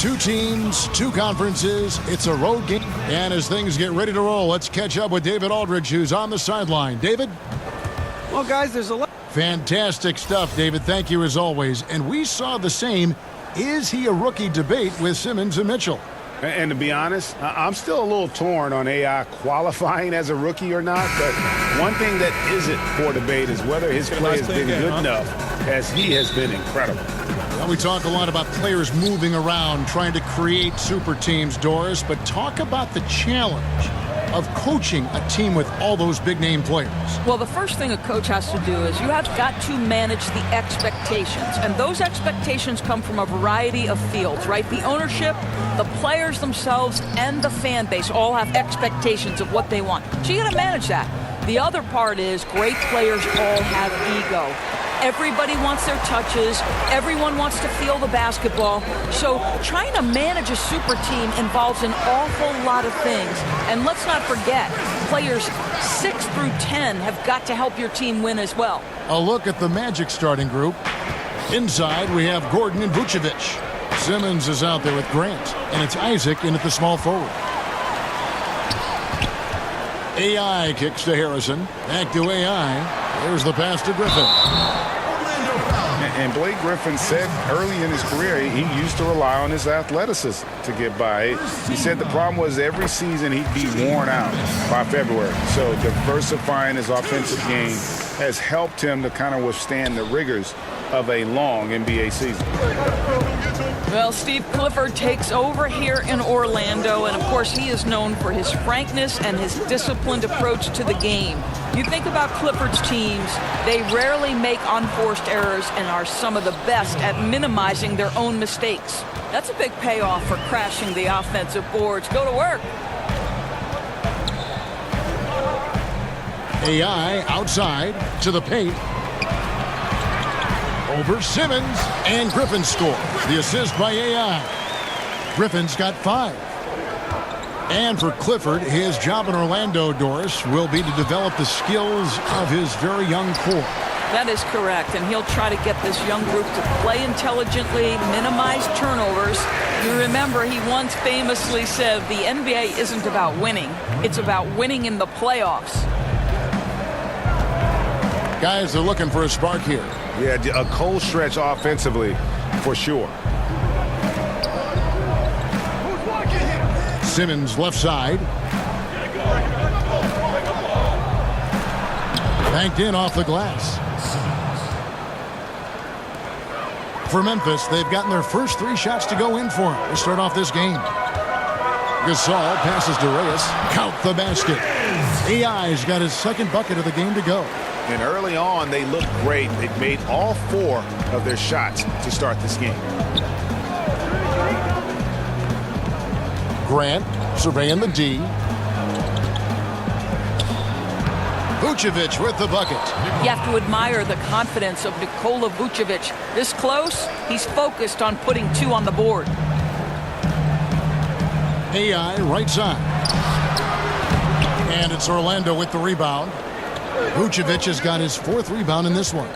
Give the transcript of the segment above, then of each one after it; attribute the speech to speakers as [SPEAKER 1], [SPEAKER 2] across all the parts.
[SPEAKER 1] Two teams, two conferences. It's a road game. And as things get ready to roll, let's catch up with David Aldridge, who's on the sideline. David?
[SPEAKER 2] Well, guys, there's a lot.
[SPEAKER 1] Fantastic stuff, David. Thank you as always. And we saw the same. Is he a rookie debate with Simmons and Mitchell?
[SPEAKER 3] And to be honest, I'm still a little torn on AI qualifying as a rookie or not. But one thing that isn't for debate is whether his play has been good enough, as he has been incredible.
[SPEAKER 1] Well, we talk a lot about players moving around, trying to create super teams, Doris, but talk about the challenge of coaching a team with all those big-name players.
[SPEAKER 4] Well, the first thing a coach has to do is you have got to manage the expectations. And those expectations come from a variety of fields, right? The ownership, the players themselves, and the fan base all have expectations of what they want. So you got to manage that. The other part is great players all have ego. Everybody wants their touches. Everyone wants to feel the basketball. So trying to manage a super team involves an awful lot of things. And let's not forget, players 6 through 10 have got to help your team win as well.
[SPEAKER 1] A look at the Magic starting group. Inside, we have Gordon and Vucevic. Simmons is out there with Grant. And it's Isaac in at the small forward. AI kicks to Harrison. Back to AI. There's the pass to Griffin.
[SPEAKER 3] And Blake Griffin said early in his career he used to rely on his athleticism to get by. He said the problem was every season he'd be worn out by February. So diversifying his offensive game has helped him to kind of withstand the rigors of a long NBA season.
[SPEAKER 4] Well, Steve Clifford takes over here in Orlando, and of course he is known for his frankness and his disciplined approach to the game. You think about Clifford's teams, they rarely make unforced errors and are some of the best at minimizing their own mistakes. That's a big payoff for crashing the offensive boards. Go to work.
[SPEAKER 1] AI outside to the paint. Over Simmons, and Griffin scores. The assist by AI. Griffin's got 5. And for Clifford, his job in Orlando, Doris, will be to develop the skills of his very young core.
[SPEAKER 4] That is correct, and he'll try to get this young group to play intelligently, minimize turnovers. You remember he once famously said the NBA isn't about winning, it's about winning in the playoffs.
[SPEAKER 1] Guys are looking for a spark here.
[SPEAKER 3] Yeah, a cold stretch offensively, for sure.
[SPEAKER 1] Simmons left side. Banked in off the glass. For Memphis, they've gotten their first 3 shots to go in for him to start off this game. Gasol passes to Reyes. Count the basket. AI's got his second bucket of the game to go.
[SPEAKER 3] And early on, they looked great. They've made all 4 of their shots to start this game.
[SPEAKER 1] Grant surveying the D. Vucevic with the bucket.
[SPEAKER 4] You have to admire the confidence of Nikola Vucevic. This close, he's focused on putting 2 on the board.
[SPEAKER 1] AI right side. And it's Orlando with the rebound. Vucevic has got his 4th rebound in this one.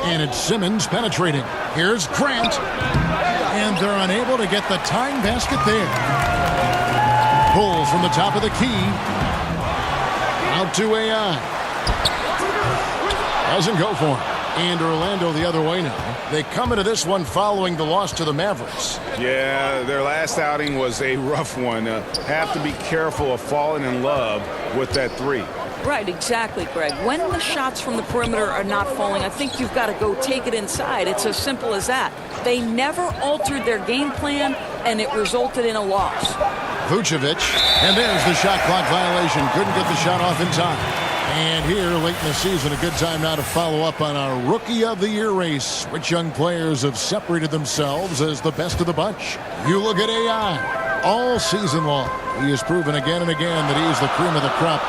[SPEAKER 1] And it's Simmons penetrating. Here's Grant. And they're unable to get the tying basket there. Pulls from the top of the key. Out to AI. Doesn't go for him. And Orlando the other way now. They come into this one following the loss to the Mavericks.
[SPEAKER 3] Yeah, their last outing was a rough one. Have to be careful of falling in love with that 3.
[SPEAKER 4] Right, exactly, Greg. When the shots from the perimeter are not falling, I think you've got to go take it inside. It's as simple as that. They never altered their game plan, and it resulted in a loss.
[SPEAKER 1] Vucevic, and there's the shot clock violation. Couldn't get the shot off in time. And here, late in the season, a good time now to follow up on our Rookie of the Year race. Which young players have separated themselves as the best of the bunch? You look at AI. All season long, he has proven again and again that he's the cream of the crop.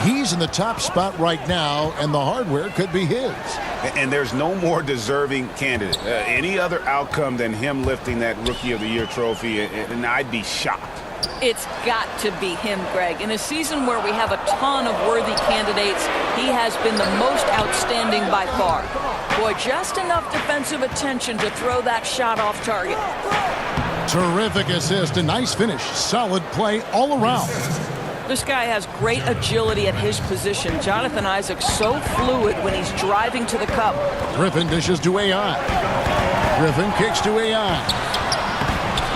[SPEAKER 1] He's in the top spot right now, and the hardware could be his.
[SPEAKER 3] And there's no more deserving candidate. Any other outcome than him lifting that Rookie of the Year trophy, and I'd be shocked.
[SPEAKER 4] It's got to be him, Greg. In a season where we have a ton of worthy candidates, he has been the most outstanding by far. Boy, just enough defensive attention to throw that shot off target.
[SPEAKER 1] Terrific assist, a nice finish. Solid play all around.
[SPEAKER 4] This guy has great agility at his position. Jonathan Isaac's so fluid when he's driving to the cup.
[SPEAKER 1] Griffin dishes to AI. Griffin kicks to AI.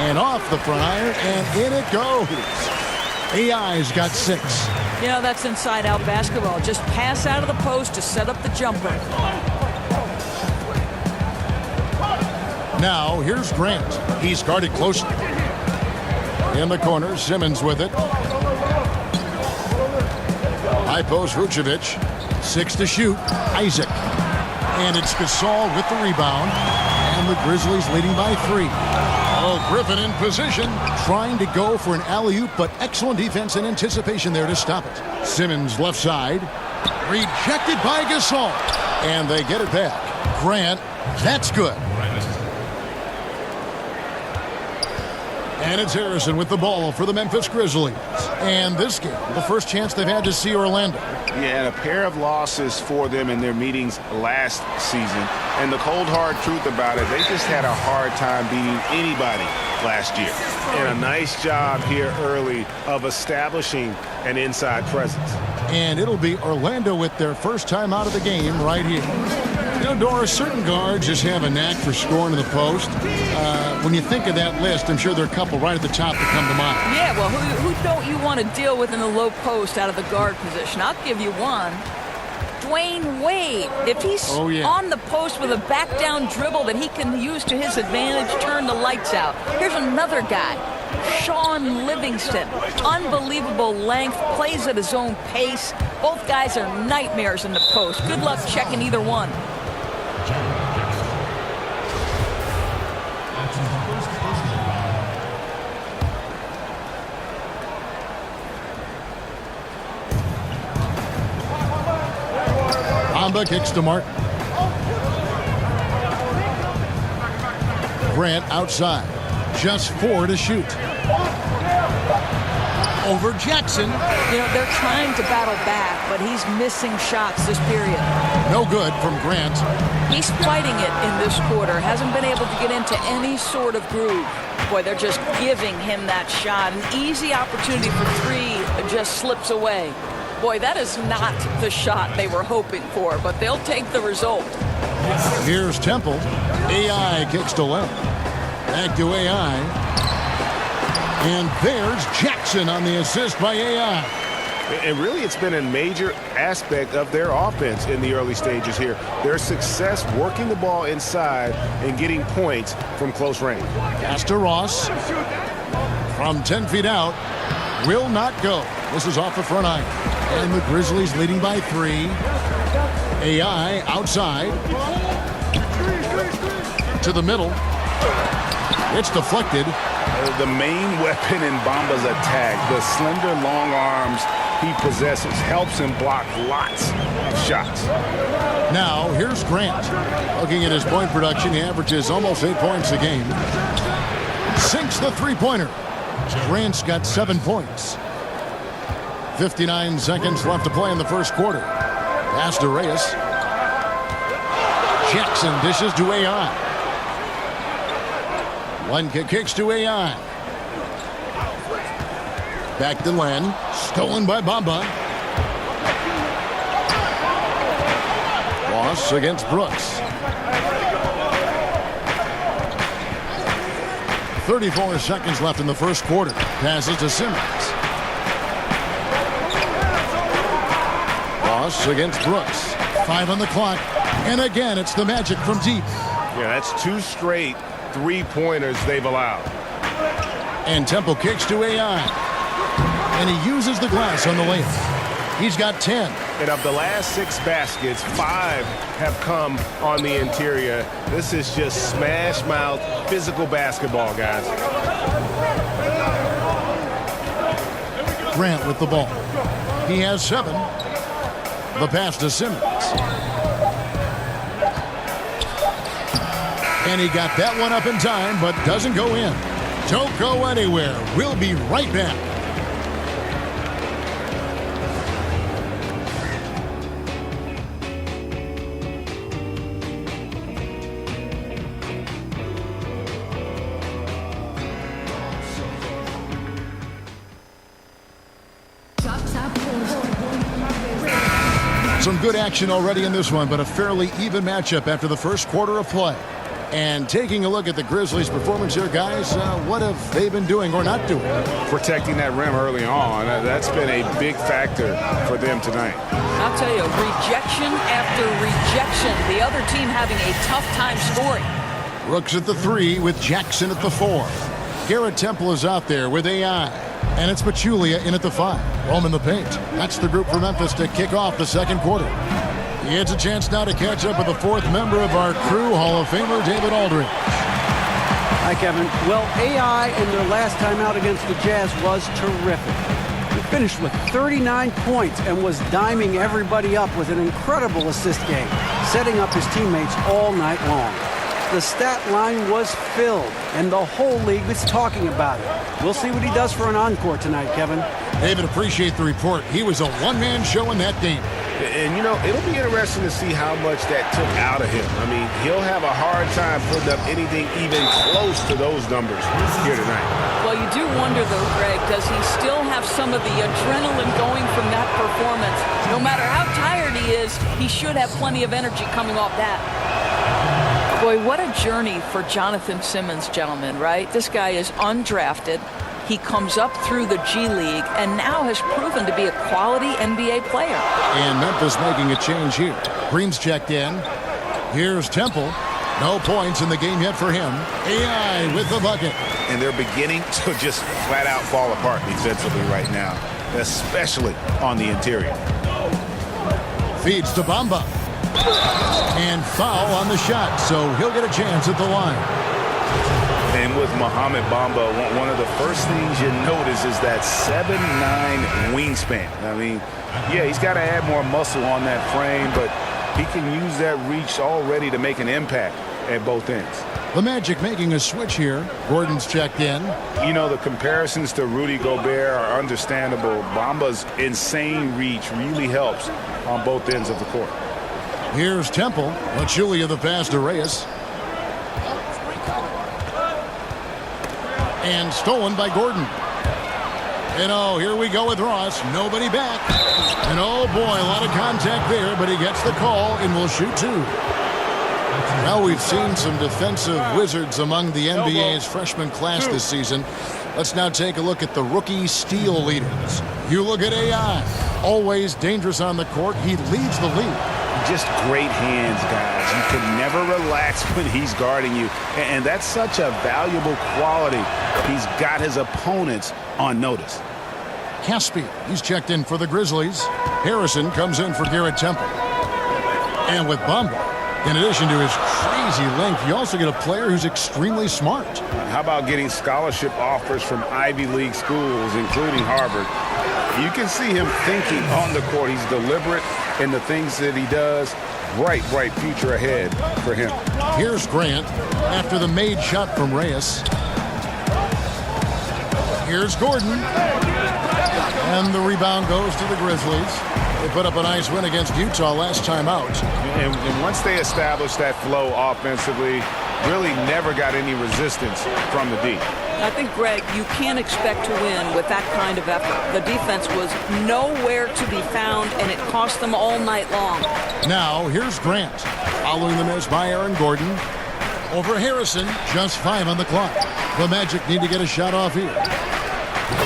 [SPEAKER 1] And off the front iron, and in it goes. AI's got 6.
[SPEAKER 4] You know, that's inside-out basketball. Just pass out of the post to set up the jumper.
[SPEAKER 1] Now, here's Grant. He's guarded closely. In the corner, Simmons with it. High post, Vucevic. 6 to shoot. Isaac. And it's Gasol with the rebound. And the Grizzlies leading by 3. Oh, Griffin in position. Trying to go for an alley-oop, but excellent defense and anticipation there to stop it. Simmons left side. Rejected by Gasol. And they get it back. Grant. That's good. And it's Harrison with the ball for the Memphis Grizzlies. And this game, the first chance they've had to see Orlando.
[SPEAKER 3] Yeah, and a pair of losses for them in their meetings last season. And the cold, hard truth about it, they just had a hard time beating anybody last year. And a nice job here early of establishing an inside presence.
[SPEAKER 1] And it'll be Orlando with their first time out of the game right here. You know, Doris, certain guards just have a knack for scoring in the post. When you think of that list, I'm sure there are a couple right at the top that come to mind.
[SPEAKER 4] Yeah, well, who don't you want to deal with in the low post out of the guard position? I'll give you one. Dwayne Wade. If he's on the post with a back-down dribble that he can use to his advantage, turn the lights out. Here's another guy. Sean Livingston. Unbelievable length, plays at his own pace. Both guys are nightmares in the post. Good luck checking either one.
[SPEAKER 1] Bamba kicks to Martin. Grant outside. Just 4 to shoot. Over Jackson.
[SPEAKER 4] You know, they're trying to battle back, but he's missing shots this period.
[SPEAKER 1] No good from Grant.
[SPEAKER 4] He's fighting it in this quarter. Hasn't been able to get into any sort of groove. Boy, they're just giving him that shot. An easy opportunity for 3 just slips away. Boy, that is not the shot they were hoping for, but they'll take the result.
[SPEAKER 1] Here's Temple. AI kicks to left. Back to AI. And there's Jackson on the assist by AI.
[SPEAKER 3] And really, it's been a major aspect of their offense in the early stages here. Their success working the ball inside and getting points from close range.
[SPEAKER 1] Pass to Ross. From 10 feet out. Will not go. This is off the front iron. And the Grizzlies leading by 3. AI outside. To the middle. It's deflected.
[SPEAKER 3] The main weapon in Bamba's attack, the slender, long arms he possesses, helps him block lots of shots.
[SPEAKER 1] Now, here's Grant. Looking at his point production, he averages almost 8 points a game. Sinks the three-pointer. Grant's got 7 points. 59 seconds left to play in the first quarter. Pass to Reyes. Jackson dishes to AI. One kick kicks to AI. Back to Len. Stolen by Bamba. Ross against Brooks. 34 seconds left in the first quarter. Passes to Simmons. Ross against Brooks. 5 on the clock. And again, it's the Magic from deep.
[SPEAKER 3] Yeah, that's 2 straight three-pointers they've allowed.
[SPEAKER 1] And Temple kicks to AI. And he uses the glass on the layup. He's got 10.
[SPEAKER 3] And of the last 6 baskets, 5 have come on the interior. This is just smash-mouth physical basketball, guys.
[SPEAKER 1] Grant with the ball. He has 7. The pass to Simmons. And he got that one up in time, but doesn't go in. Don't go anywhere. We'll be right back. Some good action already in this one, but a fairly even matchup after the first quarter of play. And taking a look at the Grizzlies' performance here, guys, what have they been doing or not doing?
[SPEAKER 3] Protecting that rim early on. That's been a big factor for them tonight.
[SPEAKER 4] I'll tell you, rejection after rejection. The other team having a tough time scoring.
[SPEAKER 1] Rooks at the 3 with Jackson at the 4. Garrett Temple is out there with AI. And it's Pachulia in at the 5. Home in the paint. That's the group for Memphis to kick off the second quarter. He has a chance now to catch up with the 4th member of our crew, Hall of Famer David Aldridge.
[SPEAKER 2] Hi, Kevin. Well, AI in their last time out against the Jazz was terrific. He finished with 39 points and was diming everybody up with an incredible assist game, setting up his teammates all night long. The stat line was filled, and the whole league was talking about it. We'll see what he does for an encore tonight, Kevin.
[SPEAKER 1] David, appreciate the report. He was a one-man show in that game.
[SPEAKER 3] And, you know, it'll be interesting to see how much that took out of him. I mean, he'll have a hard time putting up anything even close to those numbers here tonight.
[SPEAKER 4] Well, you do wonder, though, Greg, does he still have some of the adrenaline going from that performance? No matter how tired he is, he should have plenty of energy coming off that. Boy, what a journey for Jonathan Simmons, gentlemen, right? This guy is undrafted. He comes up through the G League and now has proven to be a quality NBA player.
[SPEAKER 1] And Memphis making a change here. Green's checked in. Here's Temple. No points in the game yet for him. AI with the bucket.
[SPEAKER 3] And they're beginning to just flat out fall apart defensively right now, especially on the interior.
[SPEAKER 1] Feeds to Bamba. And foul on the shot, so he'll get a chance at the line.
[SPEAKER 3] And with Mohamed Bamba, one of the first things you notice is that 7'9" wingspan. I mean, yeah, he's got to add more muscle on that frame, but he can use that reach already to make an impact at both ends.
[SPEAKER 1] The Magic making a switch here. Gordon's checked in.
[SPEAKER 3] You know, the comparisons to Rudy Gobert are understandable. Bamba's insane reach really helps on both ends of the court.
[SPEAKER 1] Here's Temple. Pachulia the pass to Reyes. And stolen by Gordon. And oh, here we go with Ross. Nobody back. And oh boy, a lot of contact there, but he gets the call and will shoot 2. Now we've seen some defensive wizards among the NBA's freshman class this season. Let's now take a look at the rookie steal leaders. You look at AI. Always dangerous on the court. He leads the league.
[SPEAKER 3] Just great hands, guys. You can never relax when he's guarding you. And that's such a valuable quality. He's got his opponents on notice.
[SPEAKER 1] Caspi, he's checked in for the Grizzlies. Harrison comes in for Garrett Temple. And with Bamba, in addition to his crazy length, you also get a player who's extremely smart.
[SPEAKER 3] How about getting scholarship offers from Ivy League schools, including Harvard? You can see him thinking on the court. He's deliberate in the things that he does. Bright future ahead for him.
[SPEAKER 1] Here's Grant after the made shot from Reyes. Here's Gordon. And the rebound goes to the Grizzlies. They put up a nice win against Utah last time out.
[SPEAKER 3] And once they established that flow offensively, really never got any resistance from the D.
[SPEAKER 4] I think, Greg, you can't expect to win with that kind of effort. The defense was nowhere to be found, and it cost them all night long.
[SPEAKER 1] Now, here's Grant. Following the miss by Aaron Gordon. Over Harrison, just 5 on the clock. The Magic need to get a shot off here.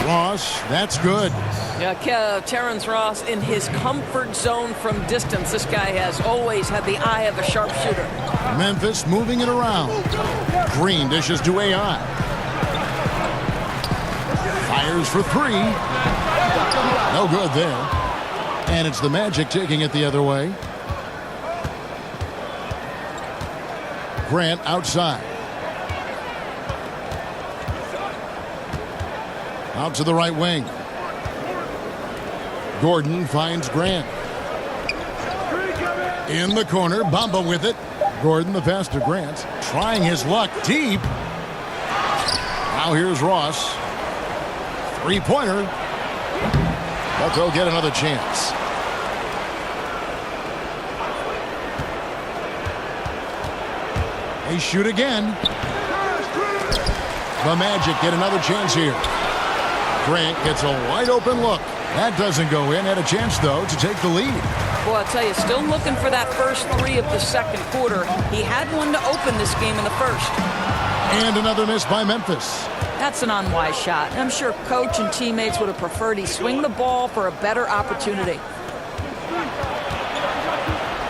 [SPEAKER 1] Ross, that's good.
[SPEAKER 4] Yeah, Terrence Ross in his comfort zone from distance. This guy has always had the eye of a sharpshooter.
[SPEAKER 1] Memphis moving it around. Green dishes to AI. Fires for 3. No good there. And it's the Magic taking it the other way. Grant outside. Out to the right wing. Gordon finds Grant. In the corner, Bamba with it. Gordon the pass to Grant. Trying his luck deep. Now here's Ross. 3-pointer. But they'll get another chance. They shoot again. The Magic get another chance here. Grant gets a wide open look. That doesn't go in. Had a chance, though, to take the lead.
[SPEAKER 4] Well, I'll tell you, still looking for that first three of the second quarter. He had one to open this game in the first.
[SPEAKER 1] And another miss by Memphis.
[SPEAKER 4] That's an unwise shot. I'm sure coach and teammates would have preferred he swing the ball for a better opportunity.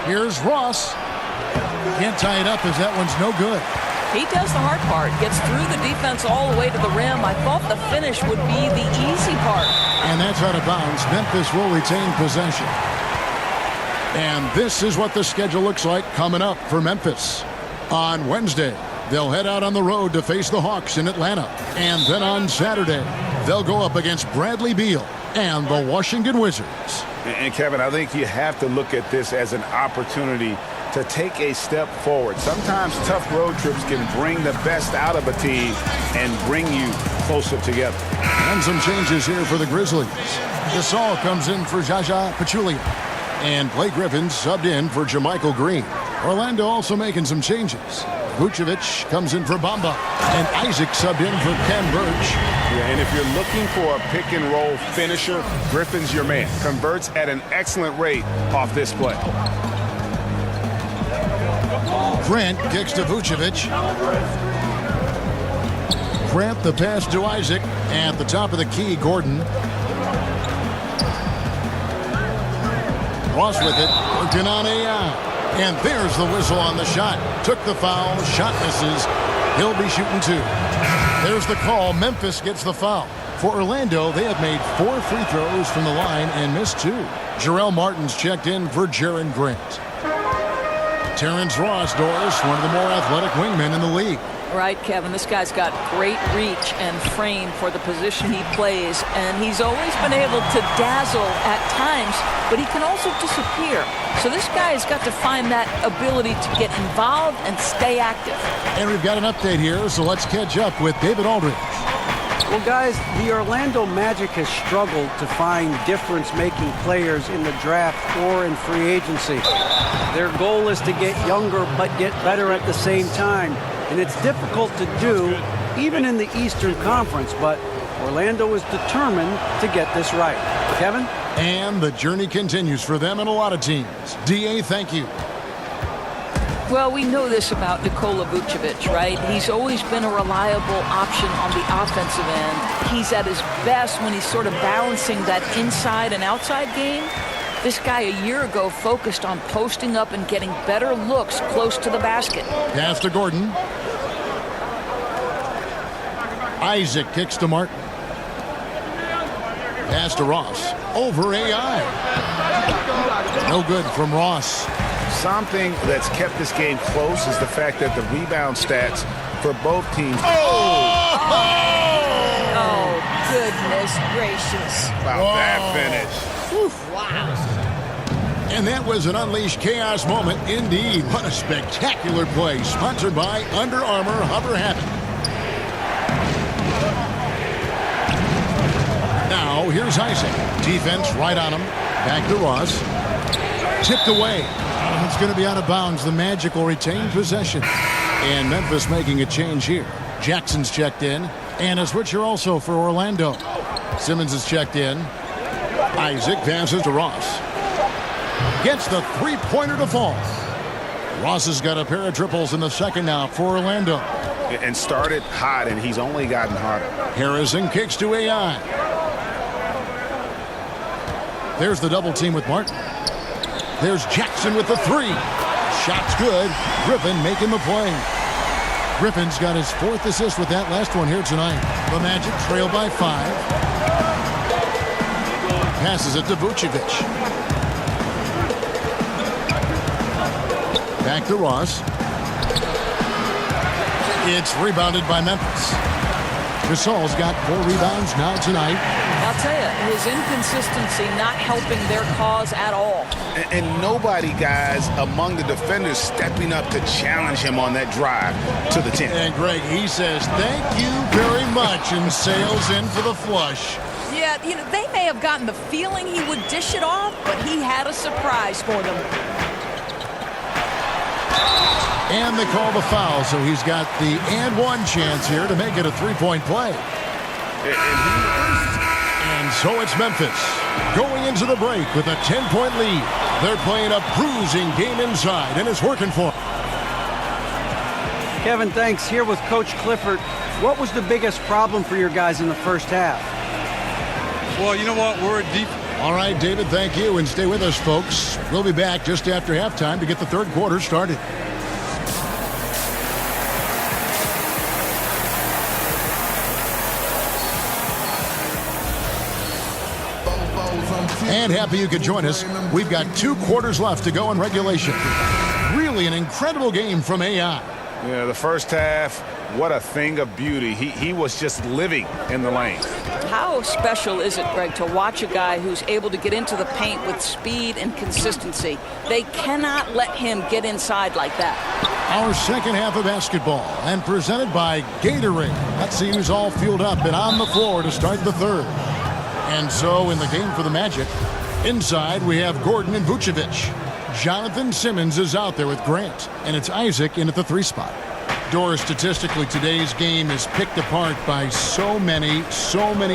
[SPEAKER 1] Here's Ross. Can't tie it up as that one's no good.
[SPEAKER 4] He does the hard part, gets through the defense all the way to the rim. I thought the finish would be the easy part.
[SPEAKER 1] And that's out of bounds. Memphis will retain possession. And this is what the schedule looks like coming up for Memphis. On Wednesday, they'll head out on the road to face the Hawks in Atlanta. And then on Saturday, they'll go up against Bradley Beal and the Washington Wizards.
[SPEAKER 3] And Kevin, I think you have to look at this as an opportunity to take a step forward. Sometimes tough road trips can bring the best out of a team and bring you closer together.
[SPEAKER 1] And some changes here for the Grizzlies. Gasol comes in for Jaja Pachulia. And Blake Griffin subbed in for JaMychal Green. Orlando also making some changes. Vucevic comes in for Bamba. And Isaac subbed in for Ken Burch.
[SPEAKER 3] Yeah, and if you're looking for a pick-and-roll finisher, Griffin's your man. Converts at an excellent rate off this play.
[SPEAKER 1] Grant kicks to Vucevic. Grant the pass to Isaac. At the top of the key, Gordon. Ross with it. Working on AI. And there's the whistle on the shot. Took the foul. Shot misses. He'll be shooting two. There's the call. Memphis gets the foul. For Orlando, they have made 4 free throws from the line and missed 2. Jarrell Martin's checked in for Jaren Grant. Terrence Ross, Doris, one of the more athletic wingmen in the league.
[SPEAKER 4] Right, Kevin. This guy's got great reach and frame for the position he plays, and he's always been able to dazzle at times, but he can also disappear. So this guy's got to find that ability to get involved and stay active.
[SPEAKER 1] And we've got an update here, so let's catch up with David Aldridge.
[SPEAKER 2] Well, guys, the Orlando Magic has struggled to find difference-making players in the draft or in free agency. Their goal is to get younger but get better at the same time. And it's difficult to do, even in the Eastern Conference, but Orlando is determined to get this right. Kevin?
[SPEAKER 1] And the journey continues for them and a lot of teams. D.A., thank you.
[SPEAKER 4] Well, we know this about Nikola Vucevic, right? He's always been a reliable option on the offensive end. He's at his best when he's sort of balancing that inside and outside game. This guy a year ago focused on posting up and getting better looks close to the basket.
[SPEAKER 1] Pass to Gordon. Isaac kicks to Martin. Pass to Ross. Over AI. No good from Ross.
[SPEAKER 3] Something that's kept this game close is the fact that the rebound stats for both teams.
[SPEAKER 4] Oh, goodness gracious.
[SPEAKER 3] Wow, that finish.
[SPEAKER 4] Wow.
[SPEAKER 1] And that was an unleashed chaos moment indeed. What a spectacular play. Sponsored by Under Armour Hover Habit. Now, here's Isaac. Defense right on him. Back to Ross. Tipped away. It's going to be out of bounds. The Magic will retain possession. And Memphis making a change here. Jackson's checked in. And a switcher also for Orlando. Simmons is checked in. Isaac passes to Ross. Gets the three-pointer to fall. Ross has got a pair of triples in the second now for Orlando.
[SPEAKER 3] And started hot, and he's only gotten hotter.
[SPEAKER 1] Harrison kicks to AI. There's the double team with Martin. There's Jackson with the three. Shot's good. Griffin making the play. Griffin's got his 4th assist with that last one here tonight. The Magic trail by 5. Passes it to Vucevic. Back to Ross. It's rebounded by Memphis. Gasol's got 4 rebounds now tonight.
[SPEAKER 4] I'll tell you, his inconsistency not helping their cause at all.
[SPEAKER 3] And nobody, guys, among the defenders stepping up to challenge him on that drive to the 10.
[SPEAKER 1] And Greg, he says, thank you very much, and sails in for the flush.
[SPEAKER 4] Yeah, you know, they may have gotten the feeling he would dish it off, but he had a surprise for them.
[SPEAKER 1] And they call the foul, so he's got the and one chance here to make it a 3-point play. And so it's Memphis going into the break with a 10-point lead. They're playing a bruising game inside, and it's working for them.
[SPEAKER 2] Kevin, thanks. Here with Coach Clifford. What was the biggest problem for your guys in the first half?
[SPEAKER 5] Well, you know what? We're deep.
[SPEAKER 1] All right, David, thank you, and stay with us, folks. We'll be back just after halftime to get the third quarter started. And happy you could join us. We've got 2 quarters left to go in regulation. Really an incredible game from AI.
[SPEAKER 3] Yeah, the first half, what a thing of beauty. He was just living in the lane.
[SPEAKER 4] How special is it, Greg, to watch a guy who's able to get into the paint with speed and consistency? They cannot let him get inside like that.
[SPEAKER 1] Our second half of basketball, and presented by Gatorade. Let's see who's all fueled up and on the floor to start the third. And so in the game for the Magic, inside we have Gordon and Vucevic. Jonathan Simmons is out there with Grant, and it's Isaac in at the 3 spot. Doris, statistically, today's game is picked apart by so many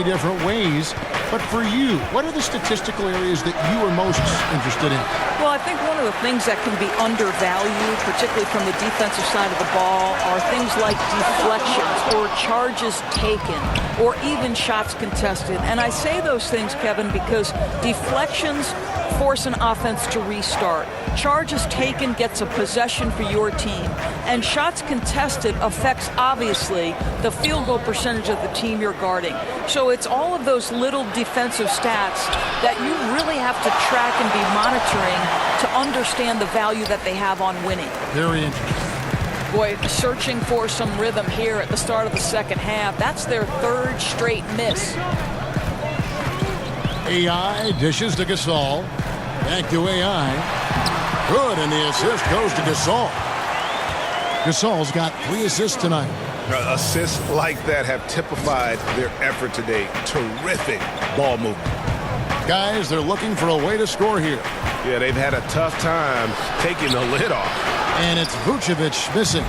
[SPEAKER 1] different ways. But for you, what are the statistical areas that you are most interested in?
[SPEAKER 4] Well, I think one of the things that can be undervalued, particularly from the defensive side of the ball, are things like deflections or charges taken or even shots contested. And I say those things, Kevin, because deflections force an offense to restart. Charges taken gets a possession for your team. And shots contested affects, obviously, the field goal percentage of the team you're guarding. So it's all of those little defensive stats that you really have to track and be monitoring to understand the value that they have on winning.
[SPEAKER 1] Very interesting.
[SPEAKER 4] Boy, searching for some rhythm here at the start of the second half. That's their 3rd straight miss.
[SPEAKER 1] AI dishes to Gasol. Back to AI. Good, and the assist goes to Gasol. Gasol's got 3 assists tonight.
[SPEAKER 3] Assists like that have typified their effort today. Terrific ball movement.
[SPEAKER 1] Guys, they're looking for a way to score here.
[SPEAKER 3] Yeah, they've had a tough time taking the lid off.
[SPEAKER 1] And it's Vucevic missing.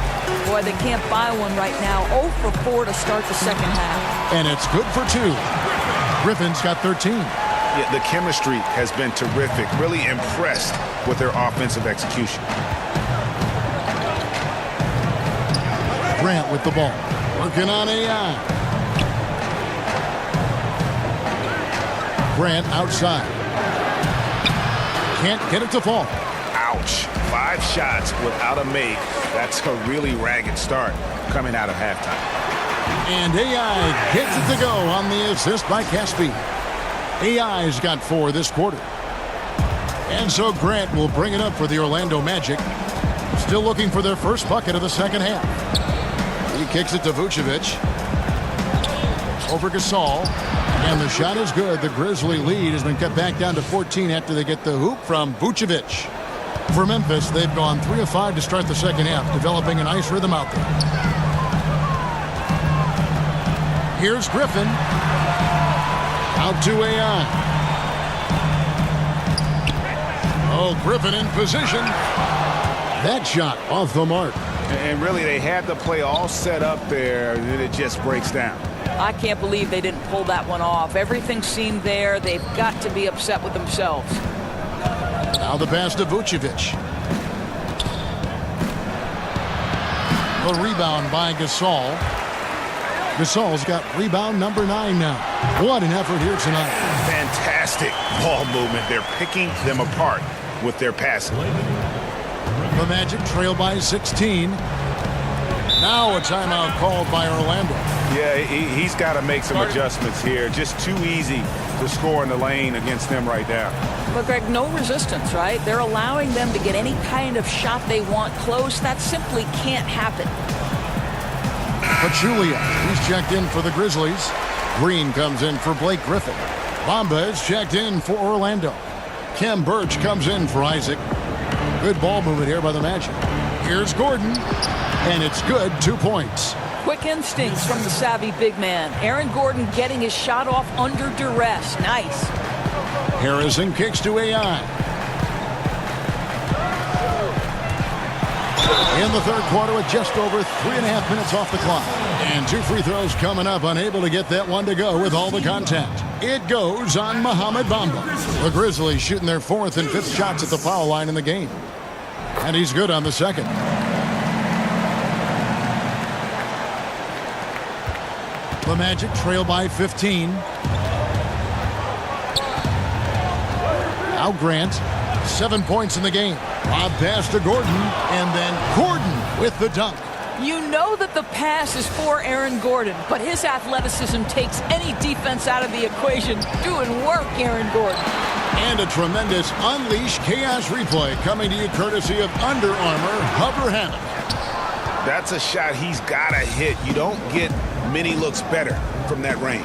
[SPEAKER 4] Boy, they can't buy one right now. 0 for 4 to start the second half.
[SPEAKER 1] And it's good for 2. Griffin's got 13.
[SPEAKER 3] Yeah, the chemistry has been terrific. Really impressed with their offensive execution.
[SPEAKER 1] Grant with the ball. Working on AI. Grant outside. Can't get it to fall.
[SPEAKER 3] Ouch. 5 shots without a make. That's a really ragged start coming out of halftime.
[SPEAKER 1] And AI gets it to go on the assist by Caspi. AI's got 4 this quarter. And so Grant will bring it up for the Orlando Magic. Still looking for their first bucket of the second half. He kicks it to Vucevic. Over Gasol. And the shot is good. The Grizzly lead has been cut back down to 14 after they get the hoop from Vucevic. For Memphis, they've gone 3 of 5 to start the second half, developing a nice rhythm out there. Here's Griffin. Out to AI. Oh, Griffin in position. That shot off the mark.
[SPEAKER 3] And really, they had the play all set up there, and then it just breaks down.
[SPEAKER 4] I can't believe they didn't pull that one off. Everything seemed there. They've got to be upset with themselves.
[SPEAKER 1] Now the pass to Vucevic. The rebound by Gasol. Gasol's got rebound number 9 now. What an effort here tonight.
[SPEAKER 3] Fantastic ball movement. They're picking them apart with their passing.
[SPEAKER 1] The Magic trail by 16. Now a timeout called by Orlando.
[SPEAKER 3] Yeah, he's got to make some adjustments here. Just too easy to score in the lane against them right now.
[SPEAKER 4] But, Greg, no resistance, right? They're allowing them to get any kind of shot they want close. That simply can't happen.
[SPEAKER 1] Pachulia, he's checked in for the Grizzlies. Green comes in for Blake Griffin. Bamba is checked in for Orlando. Kem Birch comes in for Isaac. Good ball movement here by the Magic. Here's Gordon, and it's good. 2 points.
[SPEAKER 4] Quick instincts from the savvy big man. Aaron Gordon getting his shot off under duress. Nice.
[SPEAKER 1] Harrison kicks to AI. in the third quarter with just over 3.5 minutes off the clock. And 2 free throws coming up, unable to get that one to go with all the contact. It goes on Mohamed Bamba. The Grizzlies shooting their 4th and 5th shots at the foul line in the game. And he's good on the second. The Magic trail by 15. Now Grant, 7 points in the game. Lob pass to Gordon, and then Gordon with the dunk.
[SPEAKER 4] You know that the pass is for Aaron Gordon, but his athleticism takes any defense out of the equation. Doing work, Aaron Gordon.
[SPEAKER 1] And a tremendous Unleash Chaos replay coming to you courtesy of Under Armour Hover Hammock.
[SPEAKER 3] That's a shot he's got to hit. You don't get many looks better from that range.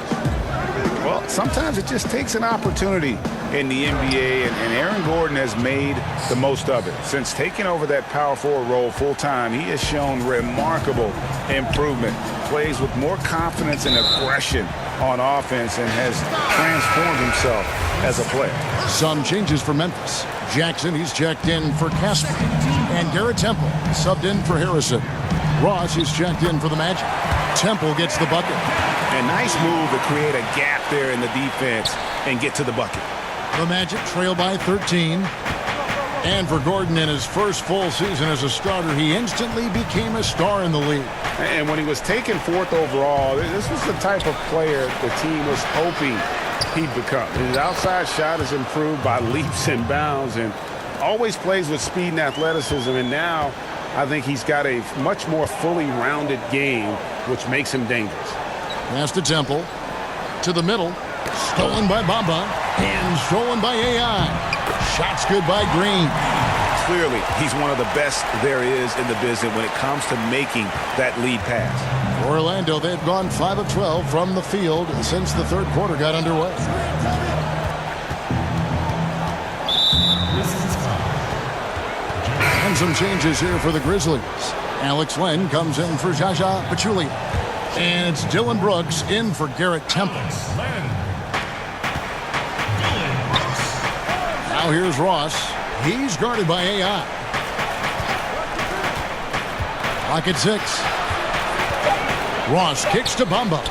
[SPEAKER 3] Well, sometimes it just takes an opportunity in the NBA, and Aaron Gordon has made the most of it. Since taking over that power forward role full-time, he has shown remarkable improvement. Plays with more confidence and aggression on offense and has transformed himself as a player.
[SPEAKER 1] Some changes for Memphis. Jackson, he's checked in for Casper. And Garrett Temple subbed in for Harrison. Ross, he's checked in for the Magic. Temple gets the bucket.
[SPEAKER 3] A nice move to create a gap there in the defense and get to the bucket.
[SPEAKER 1] The Magic trail by 13. And for Gordon, in his first full season as a starter, he instantly became a star in the league.
[SPEAKER 3] And when he was taken 4th overall, this was the type of player the team was hoping he'd become. His outside shot has improved by leaps and bounds and always plays with speed and athleticism. And now I think he's got a much more fully rounded game, which makes him dangerous.
[SPEAKER 1] Pass to Temple. To the middle. Stolen by Bamba. And stolen by AI. Shots good by Green.
[SPEAKER 3] Clearly, he's one of the best there is in the business when it comes to making that lead pass.
[SPEAKER 1] For Orlando, they've gone 5 of 12 from the field since the third quarter got underway. And some changes here for the Grizzlies. Alex Len comes in for Jaja Pachulia. And it's Dylan Brooks in for Garrett Temple. Now here's Ross. He's guarded by AI. Clock at 6. Ross kicks to Bamba.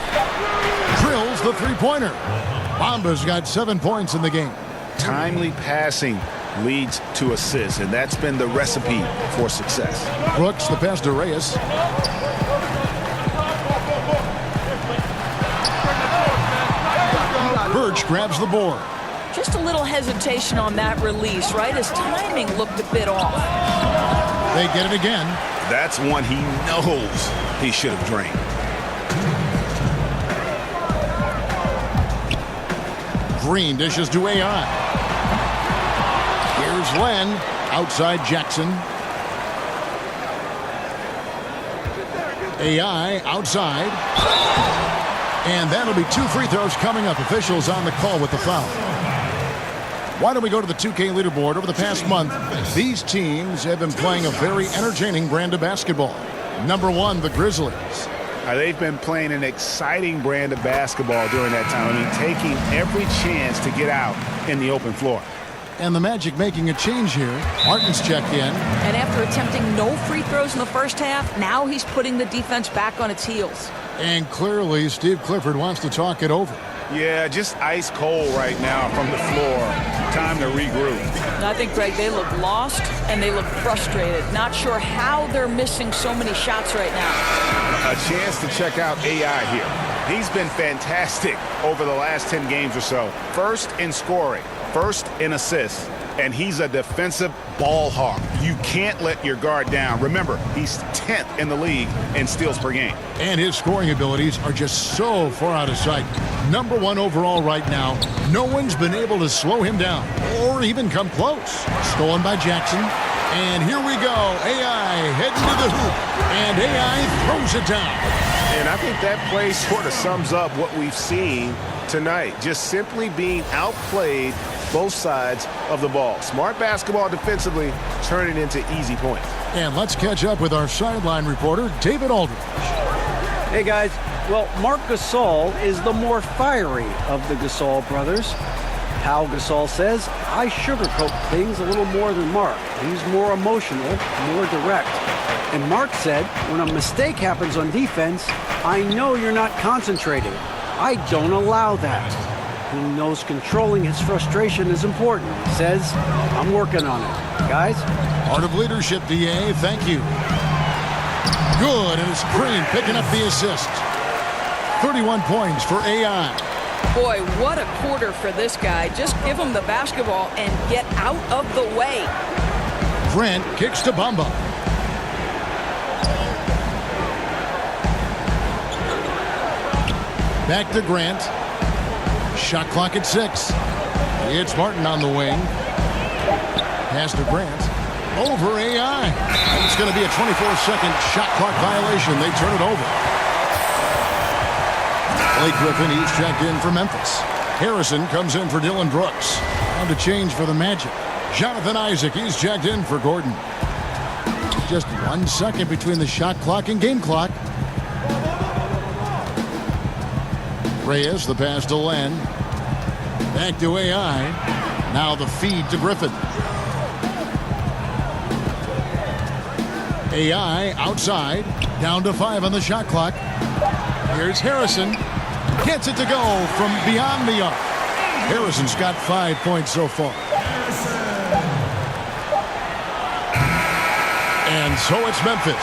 [SPEAKER 1] Drills the three-pointer. Bamba's got 7 points in the game.
[SPEAKER 3] Timely passing leads to assists, and that's been the recipe for success.
[SPEAKER 1] Brooks, the pass to Reyes. Birch grabs the board.
[SPEAKER 4] Just a little hesitation on that release, right? His timing looked a bit off.
[SPEAKER 1] They get it again.
[SPEAKER 3] That's one he knows he should have drained.
[SPEAKER 1] Green dishes to AI. Here's Len. Outside Jackson. AI outside. And that'll be 2 free throws coming up. Officials on the call with the foul. Why don't we go to the 2K leaderboard? Over the past month, these teams have been playing a very entertaining brand of basketball. Number 1, the Grizzlies.
[SPEAKER 3] They've been playing an exciting brand of basketball during that time. I mean, taking every chance to get out in the open floor.
[SPEAKER 1] And the Magic making a change here. Martin's checked in.
[SPEAKER 4] And after attempting no free throws in the first half, now he's putting the defense back on its heels.
[SPEAKER 1] And clearly, Steve Clifford wants to talk it over.
[SPEAKER 3] Yeah, just ice cold right now from the floor. Time to regroup.
[SPEAKER 4] And I think, Greg, they look lost and they look frustrated. Not sure how they're missing so many shots right now.
[SPEAKER 3] A chance to check out AI here. He's been fantastic over the last 10 games or so. First in scoring, first in assists, and he's a defensive ball hawk. You can't let your guard down. Remember, he's 10th in the league in steals per game.
[SPEAKER 1] And his scoring abilities are just so far out of sight. Number 1 overall right now. No one's been able to slow him down or even come close. Stolen by Jackson. And here we go. AI heading to the hoop. And AI throws it down.
[SPEAKER 3] And I think that play sort of sums up what we've seen tonight. Just simply being outplayed both sides of the ball. Smart basketball defensively, turning into easy points.
[SPEAKER 1] And let's catch up with our sideline reporter, David Aldridge.
[SPEAKER 2] Hey, guys. Well, Marc Gasol is the more fiery of the Gasol brothers. Pau Gasol says, I sugarcoat things a little more than Marc. He's more emotional, more direct. And Mark said, when a mistake happens on defense, I know you're not concentrating. I don't allow that. He knows controlling his frustration is important. He says, I'm working on it. Guys?
[SPEAKER 1] Art of leadership, DA. Thank you. Good, and it's Green picking up the assist. 31 points for AI.
[SPEAKER 4] Boy, what a quarter for this guy. Just give him the basketball and get out of the way.
[SPEAKER 1] Grant kicks to Bamba. Back to Grant. Shot clock at 6. It's Martin on the wing. Pass to Grant. Over AI. And it's going to be a 24-second shot clock violation. They turn it over. Blake Griffin, he's checked in for Memphis. Harrison comes in for Dylan Brooks. Time to change for the Magic. Jonathan Isaac, he's checked in for Gordon. Just 1 second between the shot clock and game clock. Reyes, the pass to Len. Back to AI. Now the feed to Griffin. AI outside. Down to 5 on the shot clock. Here's Harrison. Gets it to go from beyond the arc. Harrison's got 5 points so far. And so it's Memphis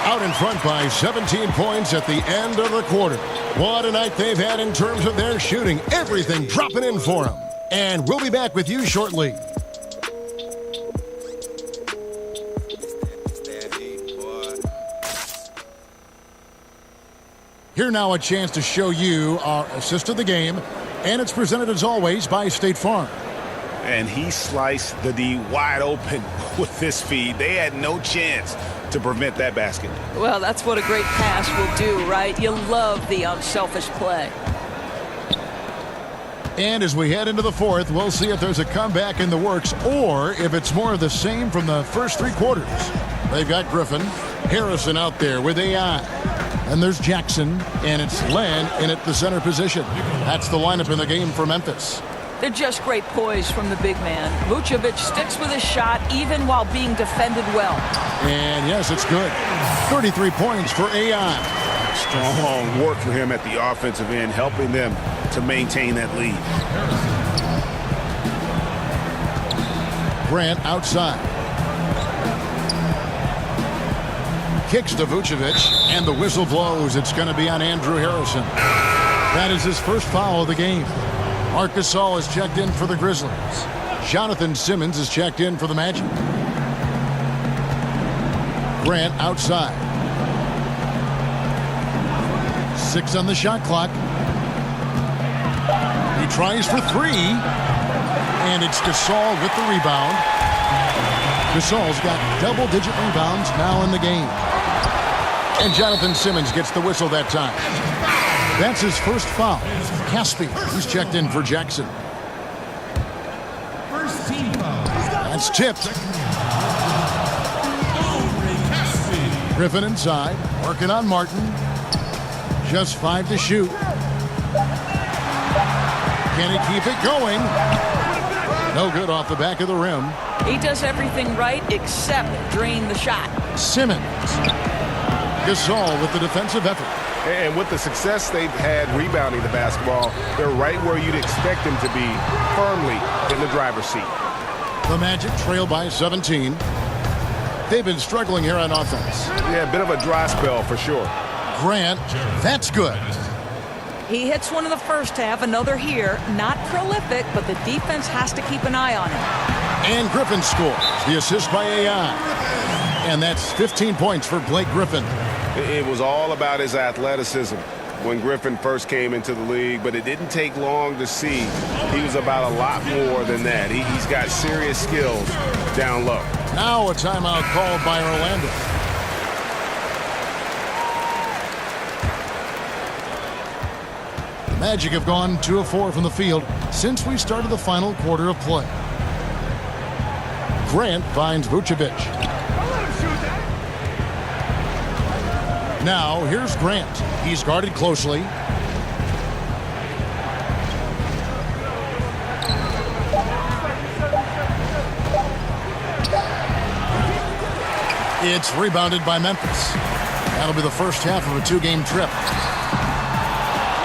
[SPEAKER 1] out in front by 17 points at the end of the quarter. What a night they've had in terms of their shooting. Everything dropping in for them. And we'll be back with you shortly. Here now a chance to show you our assist of the game. And it's presented as always by State Farm.
[SPEAKER 3] And he sliced the D wide open with this feed. They had no chance to prevent that basket.
[SPEAKER 4] Well, that's what a great pass will do, right? You love the unselfish play.
[SPEAKER 1] And as we head into the fourth, we'll see if there's a comeback in the works or if it's more of the same from the first 3 quarters. They've got Griffin, Harrison out there with AI. And there's Jackson, and it's Len in at the center position. That's the lineup in the game for Memphis.
[SPEAKER 4] They're just great poise from the big man. Vucevic sticks with his shot even while being defended well.
[SPEAKER 1] And yes, it's good. 33 points for AI.
[SPEAKER 3] Strong work for him at the offensive end, helping them to maintain that lead.
[SPEAKER 1] Grant outside. Kicks to Vucevic, and the whistle blows. It's going to be on Andrew Harrison. That is his first foul of the game. Marc Gasol is checked in for the Grizzlies. Jonathan Simmons is checked in for the Magic. Grant outside. 6 on the shot clock. He tries for 3. And it's Gasol with the rebound. Gasol's got double-digit rebounds now in the game. And Jonathan Simmons gets the whistle that time. That's his first foul. Caspi, he's checked in for Jackson.
[SPEAKER 6] First team foul.
[SPEAKER 1] That's tipped. Griffin inside, working on Martin. Just 5 to shoot. Can he keep it going? No good off the back of the rim.
[SPEAKER 4] He does everything right except drain the shot.
[SPEAKER 1] Simmons. Gasol with the defensive effort.
[SPEAKER 3] And with the success they've had rebounding the basketball, they're right where you'd expect them to be, firmly in the driver's seat.
[SPEAKER 1] The Magic trail by 17. They've been struggling here on offense.
[SPEAKER 3] Yeah, a bit of a dry spell for sure.
[SPEAKER 1] Grant, that's good.
[SPEAKER 4] He hits one in the first half, another here. Not prolific, but the defense has to keep an eye on him.
[SPEAKER 1] And Griffin scores the assist by AI. And that's 15 points for Blake Griffin.
[SPEAKER 3] It was all about his athleticism when Griffin first came into the league, but it didn't take long to see he was about a lot more than that. He's got serious skills down low.
[SPEAKER 1] Now a timeout called by Orlando. The Magic have gone 2 of 4 from the field since we started the final quarter of play. Grant finds Vucevic. Now, here's Grant. He's guarded closely. It's rebounded by Memphis. That'll be the first half of a two-game trip.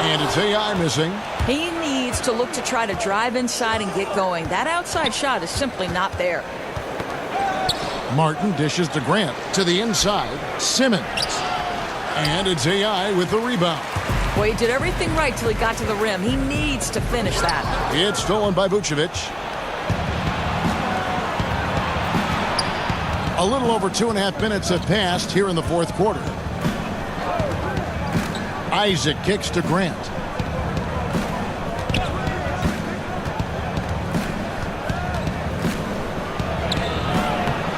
[SPEAKER 1] And it's AI missing.
[SPEAKER 4] He needs to look to try to drive inside and get going. That outside shot is simply not there.
[SPEAKER 1] Martin dishes to Grant. To the inside, Simmons. And it's AI with the rebound.
[SPEAKER 4] Well, he did everything right till he got to the rim. He needs to finish that.
[SPEAKER 1] It's stolen by Vucevic. A little over 2.5 minutes have passed here in the fourth quarter. Isaac kicks to Grant.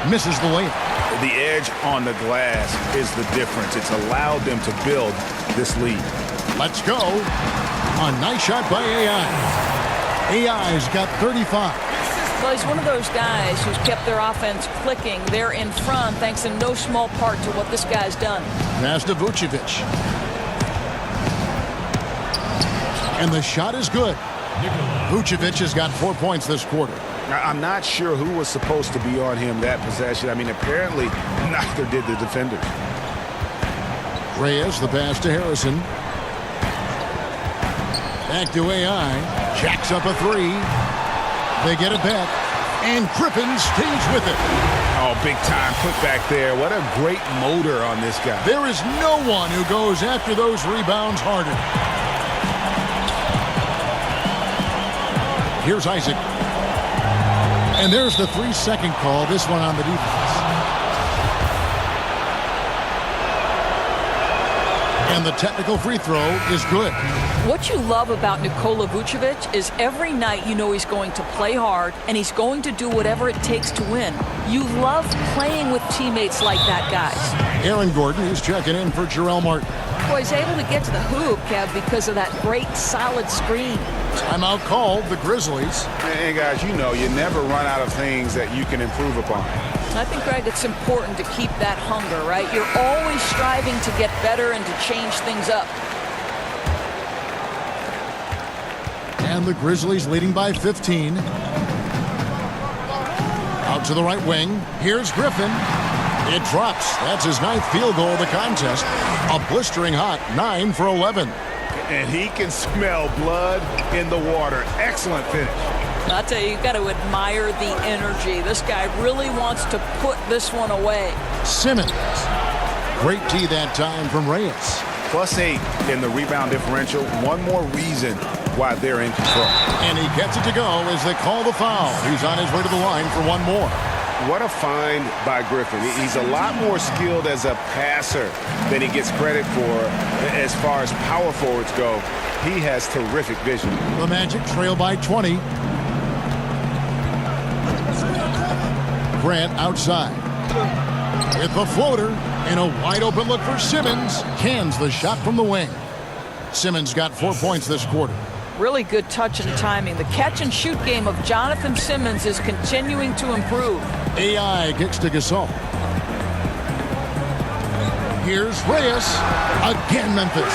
[SPEAKER 1] Misses the layup.
[SPEAKER 3] The edge on the glass is the difference. It's allowed them to build this lead.
[SPEAKER 1] Let's go. A nice shot by AI. AI's got 35.
[SPEAKER 4] Well, he's one of those guys who's kept their offense clicking. They're in front thanks in no small part to what this guy's done.
[SPEAKER 1] Pass to Vucevic. And the shot is good. Vucevic has got 4 points this quarter.
[SPEAKER 3] I'm not sure who was supposed to be on him that possession. I mean, apparently neither did the defenders.
[SPEAKER 1] Reyes, the pass to Harrison. Back to AI. Jacks up a three. They get it back. And Griffin stays with it.
[SPEAKER 3] Oh, big time put back there. What a great motor on this guy.
[SPEAKER 1] There is no one who goes after those rebounds harder. Here's Isaac. And there's the 3-second call, this one on the defense. And the technical free throw is good.
[SPEAKER 4] What you love about Nikola Vucevic is every night you know he's going to play hard and he's going to do whatever it takes to win. You love playing with teammates like that, guys.
[SPEAKER 1] Aaron Gordon is checking in for Jarrell Martin.
[SPEAKER 4] Boy, he's able to get to the hoop, Kev, because of that great solid screen.
[SPEAKER 1] Timeout called, the Grizzlies.
[SPEAKER 3] And guys, you know, you never run out of things that you can improve upon.
[SPEAKER 4] I think, Greg, it's important to keep that hunger, right? You're always striving to get better and to change things up.
[SPEAKER 1] And the Grizzlies leading by 15. Out to the right wing. Here's Griffin. It drops. That's his 9th field goal of the contest. A blistering hot 9 for 11.
[SPEAKER 3] And he can smell blood in the water. Excellent finish.
[SPEAKER 4] I'll tell you, you've got to admire the energy. This guy really wants to put this one away.
[SPEAKER 1] Simmons. Great D that time from Reyes.
[SPEAKER 3] +8 in the rebound differential. One more reason why they're in control.
[SPEAKER 1] And he gets it to go as they call the foul. He's on his way to the line for one more.
[SPEAKER 3] What a find by Griffin. He's a lot more skilled as a passer than he gets credit for as far as power forwards go. He has terrific vision.
[SPEAKER 1] The Magic trail by 20. Grant outside. With the floater and a wide open look for Simmons. Cans the shot from the wing. Simmons got 4 points this quarter.
[SPEAKER 4] Really good touch and timing. The catch-and-shoot game of Jonathan Simmons is continuing to improve.
[SPEAKER 1] AI kicks to Gasol. Here's Reyes. Again, Memphis.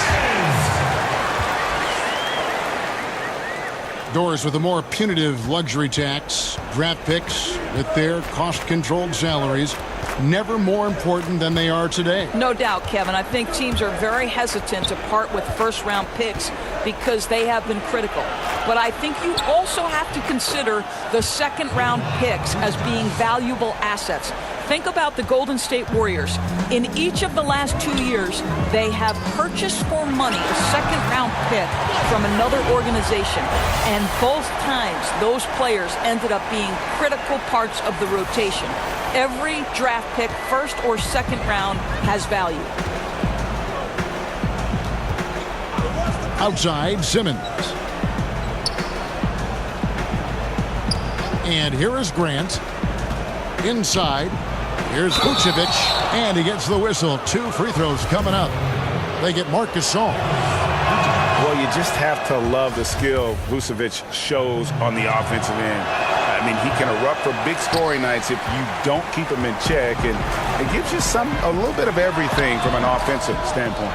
[SPEAKER 1] Doors with a more punitive luxury tax. Draft picks with their cost-controlled salaries. Never more important than they are today.
[SPEAKER 4] No doubt, Kevin. I think teams are very hesitant to part with first-round picks because they have been critical. But I think you also have to consider the second-round picks as being valuable assets. Think about the Golden State Warriors. In each of the last 2 years, they have purchased for money a second-round pick from another organization. And both times, those players ended up being critical parts of the rotation. Every draft pick, first or second round, has value.
[SPEAKER 1] Outside, Simmons. And here is Grant. Inside, here's Vucevic. And he gets the whistle. 2 free throws coming up. They get Marc Gasol.
[SPEAKER 3] Well, you just have to love the skill Vucevic shows on the offensive end. I mean, he can erupt for big scoring nights if you don't keep him in check, and it gives you a little bit of everything from an offensive standpoint.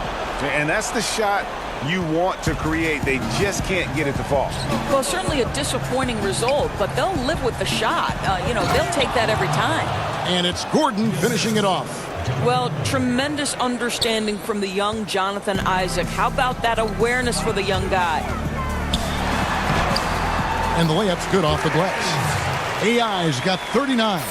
[SPEAKER 3] And that's the shot you want to create. They just can't get it to fall.
[SPEAKER 4] Well, certainly a disappointing result, but they'll live with the shot. They'll take that every time.
[SPEAKER 1] And it's Gordon finishing it off.
[SPEAKER 4] Well, tremendous understanding from the young Jonathan Isaac. How about that awareness for the young guy?
[SPEAKER 1] And the layup's good off the glass. AI's got 39.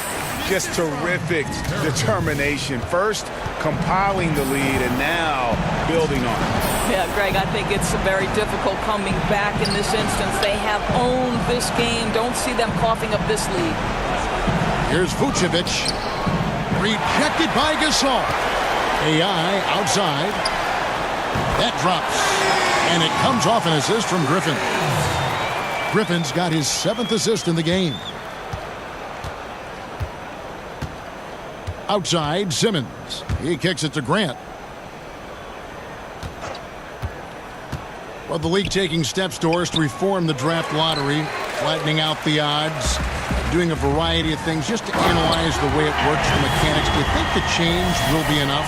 [SPEAKER 3] Just terrific determination. First, compiling the lead, and now building on it.
[SPEAKER 4] Yeah, Greg, I think it's very difficult coming back in this instance. They have owned this game. Don't see them coughing up this lead.
[SPEAKER 1] Here's Vucevic. Rejected by Gasol. AI outside. That drops. And it comes off an assist from Griffin. Griffin's got his 7th assist in the game. Outside, Simmons. He kicks it to Grant. Well, the league taking steps, Doris, to reform the draft lottery, flattening out the odds, doing a variety of things just to analyze the way it works, the mechanics. Do you think the change will be enough?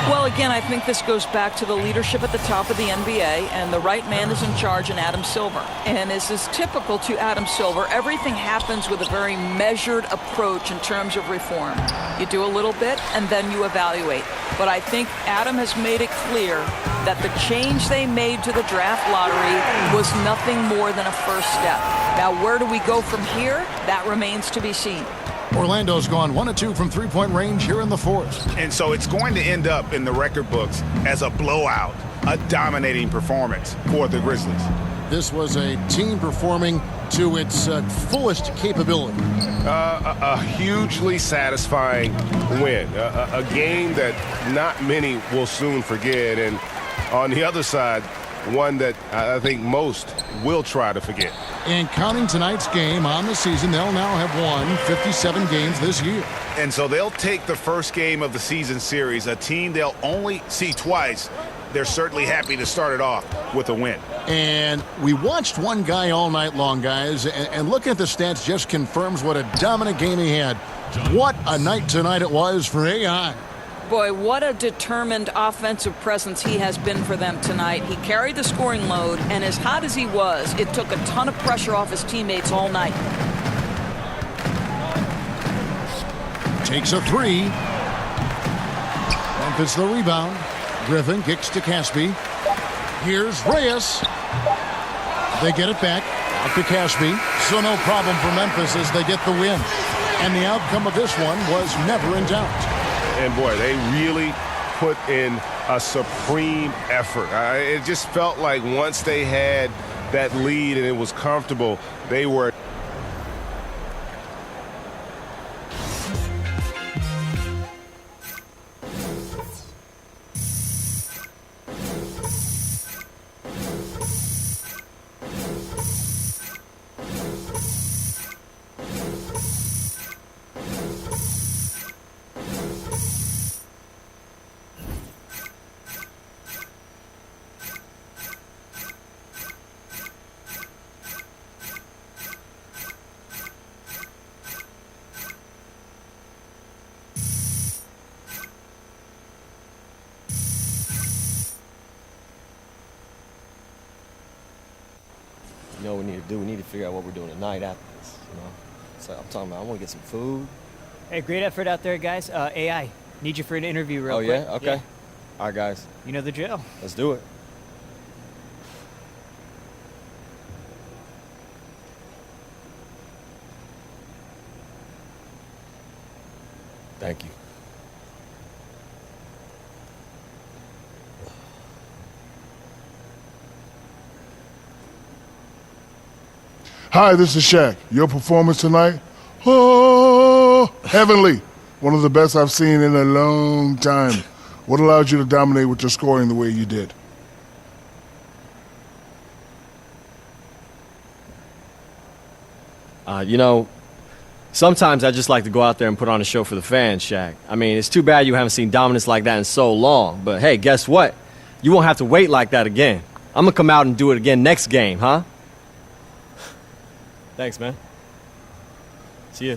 [SPEAKER 4] Well, again, I think this goes back to the leadership at the top of the NBA, and the right man is in charge in Adam Silver. And as is typical to Adam Silver, everything happens with a very measured approach in terms of reform. You do a little bit, and then you evaluate. But I think Adam has made it clear that the change they made to the draft lottery was nothing more than a first step. Now, where do we go from here? That remains to be seen.
[SPEAKER 1] Orlando's gone 1 of 2 from three-point range here in the 4th.
[SPEAKER 3] And so it's going to end up in the record books as a blowout, a dominating performance for the Grizzlies.
[SPEAKER 1] This was a team performing to its fullest capability.
[SPEAKER 6] A hugely satisfying win. A game that not many will soon forget. And on the other side, one that I think most will try to forget.
[SPEAKER 1] And counting tonight's game on the season, they'll now have won 57 games this year.
[SPEAKER 3] And so they'll take the first game of the season series, a team they'll only see twice. They're certainly happy to start it off with a win.
[SPEAKER 1] And we watched one guy all night long, guys, and looking at the stats just confirms what a dominant game he had. What a night tonight it was for AI.
[SPEAKER 4] Boy, what a determined offensive presence he has been for them tonight. He carried the scoring load, and as hot as he was, it took a ton of pressure off his teammates all night.
[SPEAKER 1] Takes a 3. Memphis the rebound. Griffin kicks to Caspi. Here's Reyes. They get it back. Out to Caspi. So no problem for Memphis as they get the win. And the outcome of this one was never in doubt.
[SPEAKER 6] And boy, they really put in a supreme effort. It just felt like once they had that lead and it was comfortable, they were.
[SPEAKER 7] You know what we need to do? We need to figure out what we're doing tonight after this, you know? So I'm talking about I want to get some food.
[SPEAKER 8] Hey, great effort out there, guys. AI, need you for an interview real quick.
[SPEAKER 7] Oh, yeah? Okay. All right, guys.
[SPEAKER 8] You know the drill.
[SPEAKER 7] Let's do it. Thank you.
[SPEAKER 9] Hi, this is Shaq. Your performance tonight? Oh, heavenly. One of the best I've seen in a long time. What allowed you to dominate with your scoring the way you did?
[SPEAKER 7] You know, sometimes I just like to go out there and put on a show for the fans, Shaq. I mean, it's too bad you haven't seen dominance like that in so long. But hey, guess what? You won't have to wait like that again. I'm going to come out and do it again next game, huh? Thanks, man. See ya.